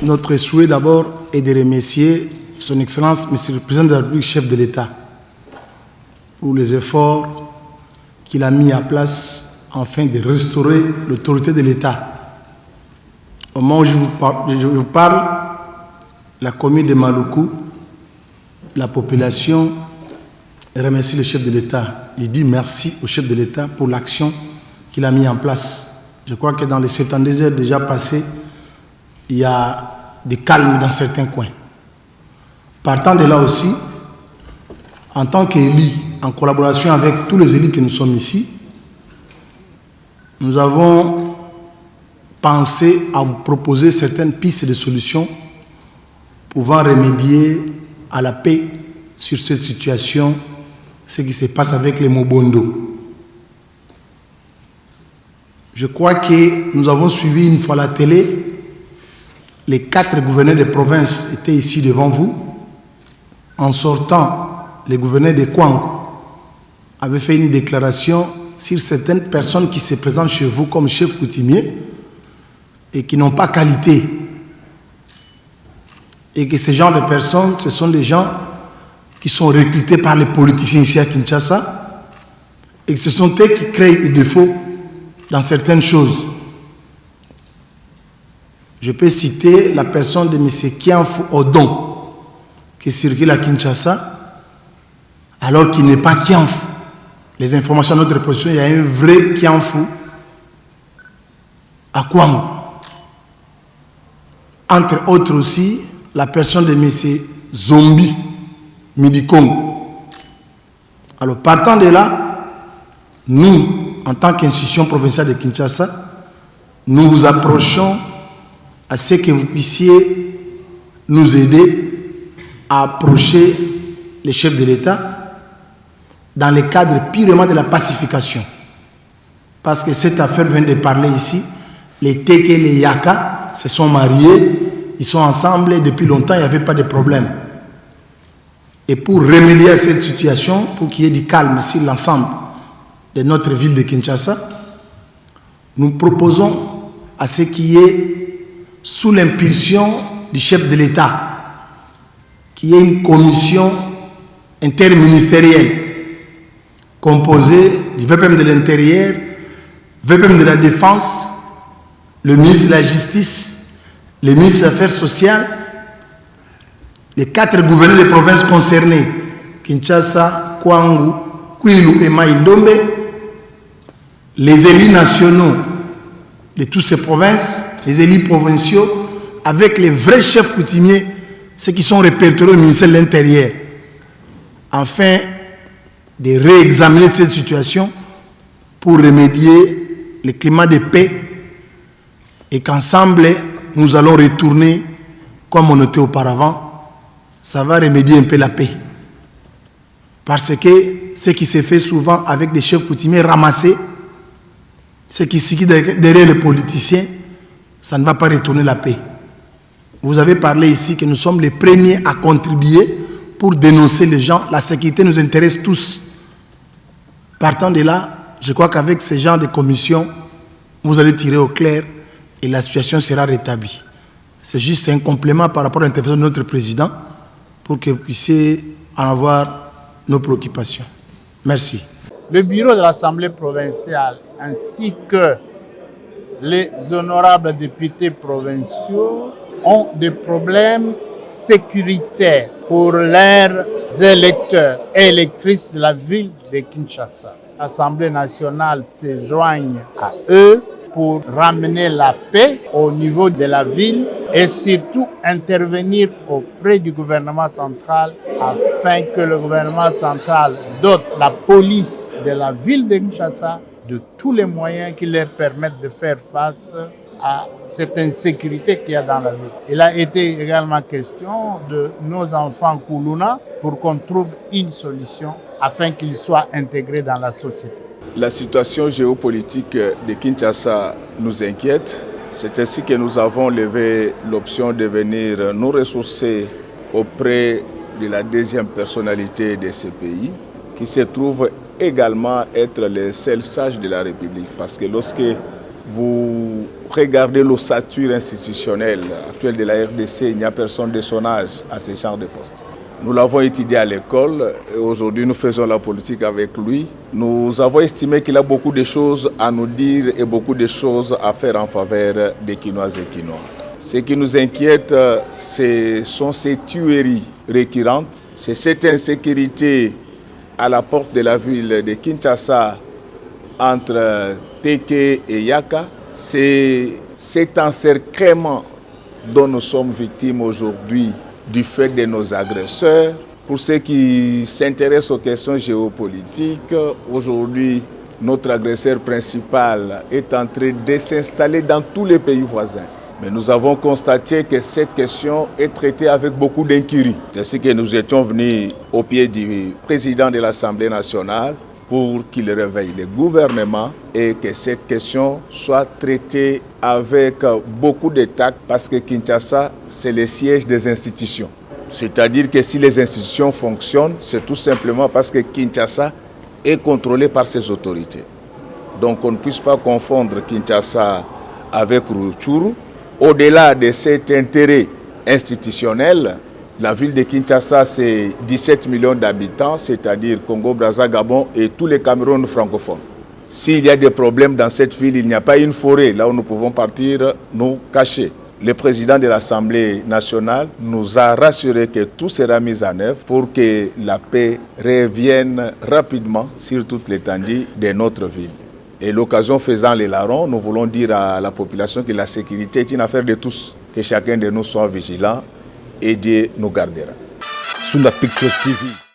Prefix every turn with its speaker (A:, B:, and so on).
A: notre souhait d'abord est de remercier Son Excellence, Monsieur le Président de la République, chef de l'État, pour les efforts qu'il a mis en place afin de restaurer l'autorité de l'État. Au moment où je vous parle, la commune de Maluku, la population remercie le chef de l'État. Il dit merci au chef de l'État pour l'action qu'il a mis en place. Je crois que dans les 72 heures déjà passées, il y a des calmes dans certains coins. Partant de là aussi, en tant qu'élus, en collaboration avec tous les élus que nous sommes ici, nous avons pensé à vous proposer certaines pistes de solutions pouvant remédier à la paix sur cette situation, ce qui se passe avec les Mobondo. Je crois que nous avons suivi une fois la télé, les 4 gouverneurs de province étaient ici devant vous. En sortant, les gouverneurs de Kwango avaient fait une déclaration sur certaines personnes qui se présentent chez vous comme chefs coutumiers et qui n'ont pas qualité. Et que ce genre de personnes, ce sont des gens qui sont recrutés par les politiciens ici à Kinshasa et que ce sont eux qui créent des défauts dans certaines choses. Je peux citer la personne de M. Kianfou Odon, qui circule à Kinshasa, alors qu'il n'est pas Kianfou. Les informations de notre position, il y a un vrai Kianfou à Kwango. Entre autres aussi, la personne de M. Zombi Midikong. Alors, partant de là, nous, en tant qu'institution provinciale de Kinshasa, nous vous approchons à ce que vous puissiez nous aider à approcher les chefs de l'État dans le cadre purement de la pacification. Parce que cette affaire vient de parler ici, les Teke et les Yaka se sont mariés, ils sont ensemble et depuis longtemps il n'y avait pas de problème. Et pour remédier à cette situation, pour qu'il y ait du calme sur l'ensemble de notre ville de Kinshasa, nous proposons à ce qu'il y ait, sous l'impulsion du chef de l'État, qu'il y ait une commission interministérielle composée du VPM de l'Intérieur, VPM de la Défense, le ministre de la Justice, le ministre des Affaires sociales, les 4 gouverneurs des provinces concernées, Kinshasa, Kwangu, Kwilu et Maïndombe, les élus nationaux de toutes ces provinces, les élus provinciaux, avec les vrais chefs coutumiers, ceux qui sont répertoriés au ministère de l'Intérieur, afin de réexaminer cette situation pour remédier le climat de paix et qu'ensemble, nous allons retourner comme on était auparavant. Ça va remédier un peu la paix. Parce que ce qui se fait souvent avec des chefs coutumiers ramassés, ce qui se dit derrière les politiciens, ça ne va pas retourner la paix. Vous avez parlé ici que nous sommes les premiers à contribuer pour dénoncer les gens. La sécurité nous intéresse tous. Partant de là, je crois qu'avec ce genre de commission, vous allez tirer au clair et la situation sera rétablie. C'est juste un complément par rapport à l'intervention de notre président pour que vous puissiez en avoir nos préoccupations. Merci.
B: Le bureau de l'Assemblée provinciale ainsi que les honorables députés provinciaux ont des problèmes sécuritaires pour leurs électeurs et électrices de la ville de Kinshasa. L'Assemblée nationale se joigne à eux pour ramener la paix au niveau de la ville et surtout intervenir auprès du gouvernement central afin que le gouvernement central dote la police de la ville de Kinshasa de tous les moyens qui leur permettent de faire face à cette insécurité qu'il y a dans la ville. Il a été également question de nos enfants Koulouna pour qu'on trouve une solution afin qu'ils soient intégrés dans la société.
C: La situation géopolitique de Kinshasa nous inquiète. C'est ainsi que nous avons levé l'option de venir nous ressourcer auprès de la deuxième personnalité de ce pays, qui se trouve également être le seul sage de la République. Parce que lorsque vous regardez l'ossature institutionnelle actuelle de la RDC, il n'y a personne de son âge à ce genre de poste. Nous l'avons étudié à l'école et aujourd'hui nous faisons la politique avec lui. Nous avons estimé qu'il a beaucoup de choses à nous dire et beaucoup de choses à faire en faveur des Kinoises et Kinois. Ce qui nous inquiète, ce sont ces tueries récurrentes, c'est cette insécurité à la porte de la ville de Kinshasa entre Teke et Yaka. C'est cet encerclement dont nous sommes victimes aujourd'hui du fait de nos agresseurs. Pour ceux qui s'intéressent aux questions géopolitiques, aujourd'hui, notre agresseur principal est en train de s'installer dans tous les pays voisins. Mais nous avons constaté que cette question est traitée avec beaucoup d'incurie. C'est ce que nous étions venus au pied du président de l'Assemblée nationale pour qu'il réveille le gouvernement et que cette question soit traitée avec beaucoup de tact parce que Kinshasa, c'est le siège des institutions. C'est-à-dire que si les institutions fonctionnent, c'est tout simplement parce que Kinshasa est contrôlé par ses autorités. Donc on ne puisse pas confondre Kinshasa avec Rutshuru. Au-delà de cet intérêt institutionnel, la ville de Kinshasa, c'est 17 millions d'habitants, c'est-à-dire Congo, Brazza, Gabon et tous les Cameroun francophones. S'il y a des problèmes dans cette ville, il n'y a pas une forêt là où nous pouvons partir nous cacher. Le président de l'Assemblée nationale nous a rassuré que tout sera mis en œuvre pour que la paix revienne rapidement sur toute l'étendue de notre ville. Et l'occasion faisant les larrons, nous voulons dire à la population que la sécurité est une affaire de tous, que chacun de nous soit vigilant et Dieu nous gardera.
D: Sous la Picture TV.